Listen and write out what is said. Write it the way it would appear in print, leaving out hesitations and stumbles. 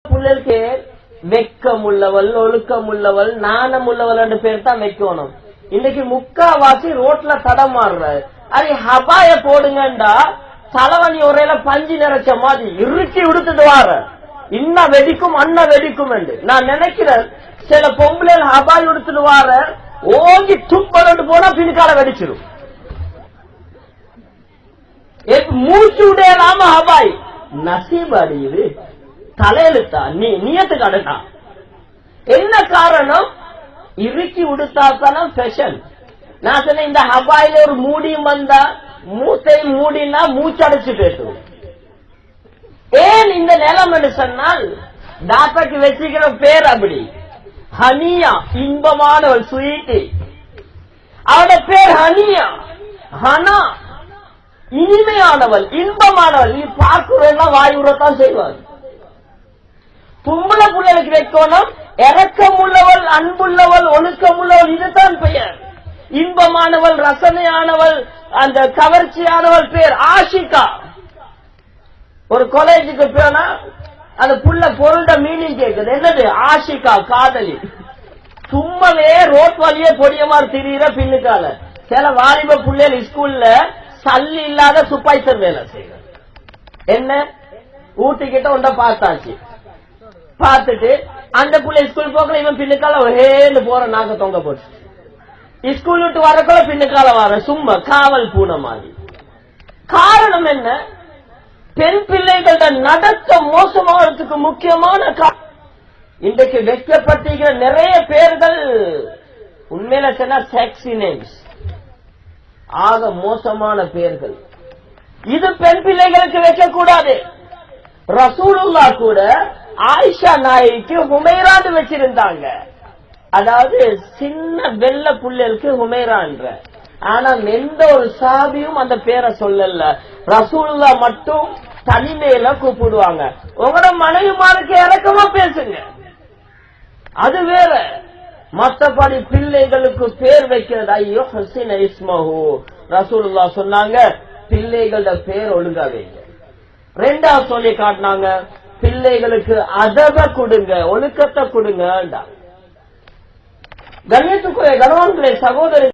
பிள்ளைகளுக்கு வெக்கம் உள்ளவள், ஒழுக்கம் உள்ளவள், நாணம் உள்ளவள் பேர் தான் வைக்கணும். இன்னைக்கு முக்காவாசி ரோட்ல தடமாறுற அது ஹபாய போடுங்கண்டா தலைவனி ஒரேல பஞ்சு நிறைச்ச மாதிரி இறுக்கி விடுத்துட்டு வார இன்ன வெடிக்கும் அண்ண வெடிக்கும் என்று நான் நினைக்கிறேன். சில பொம்பளைகள் ஹபாய் எடுத்துட்டு வார ஓங்கி துப்பலண்டு போனா பின்கால வெடிச்சிடும். மூச்சு உடையலாம ஹபாய் நசீப் அடியுது தலையெழுத்தா நியத்துக்கு அடுத்தா என்ன காரணம்? இறுக்கி உடுத்தாத்தான ஃபேஷன். நான் சொன்ன இந்த ஹபாயில ஒரு மூடியும் வந்தா மூத்தை மூடினா மூச்சடைச்சு பேசுவோம். ஏன் இந்த நிலம் என்று சொன்னால் டாக்டருக்கு வச்சுக்கிற பேர் அப்படி. ஹனியா இன்பமானவள், ஸ்வீட்டி. அவட பேர் ஹனியா. ஹனா இனிமையானவள், இன்பமானவள். நீ பார்க்கிறதெல்லாம் வாயுறத்தான் செய்வார். பொம்பளை பிள்ளைகளுக்கு வைக்கணும் இறக்கம் உள்ளவள், அன்புள்ளவள், ஒழுக்கம் உள்ளவள். இதுதான் பெயர். இன்பமானவள், ரசனையானவள், அந்த கவர்ச்சியானவள் பேர் ஆஷிகா. ஒரு காலேஜுக்கு போனா அந்த புள்ள பொருள்ட மீனிங் கேக்குது. என்னது? ஆஷிகா, காதலி. சும்மாவே ரோட் வழியே பொடியமாறு திரியிற பின்னுக்கால சில வாலிப பிள்ளைகள் ஸ்கூல்ல சல்லி இல்லாத சுப்பாய்சர் வேலை செய்யற. என்ன ஊட்டிக்கிட்ட ஒன்றை பார்த்தாச்சு. பார்த்துட்டு அந்த பிள்ளை ஸ்கூல் போக்கல இவன் பின்னுக்கால ஒரேன்னு போற நாக்க தொங்க போட்டு ஸ்கூல் விட்டு வரக்குள்ள பின்னுக்கால வர சும்மா காவல் பூனை மாதிரி. காரணம் என்ன? பெண் பிள்ளைகளோட நடக்க மோசமாகிறதுக்கு முக்கியமான இன்றைக்கு வைக்கப்பட்டிருக்கிற நிறைய பேர்கள் உண்மையில சொன்னா செக்ஸி நேம்ஸ், ஆக மோசமான பேர்கள். இது பெண் பிள்ளைகளுக்கு வைக்கக்கூடாது. ரசூலுல்லா கூட ஆயிஷா நாய்க்கு ஹுமைரான்னு வச்சிருந்தாங்க. அதாவது சின்ன வெள்ள புள்ளைகளுக்கு ஹுமைரான்ற. ஆனா எந்த ஒரு சாபியும் அந்த பேரை சொல்லல. ரசூலுல்லா மட்டும் தனிமையில கூப்பிடுவாங்க. உங்களோட மனைவிமாருக்கு இறக்கமா பேசுங்க, அது வேற. மற்றபடி பிள்ளைகளுக்கு பேர் வைக்கிறது ஐயோ ஹசின இஸ்மஹு. ரசூலுல்லா சொன்னாங்க பிள்ளைகளோட பேர் ஒழுங்கா வைங்க. ரெண்டாவது சொல்லி காட்டினாங்க பிள்ளைகளுக்கு அதவ கொடுங்க, ஒழுக்கத்தை கொடுங்க. கண்ணியத்துக்குரிய கணவான்களே, சகோதரி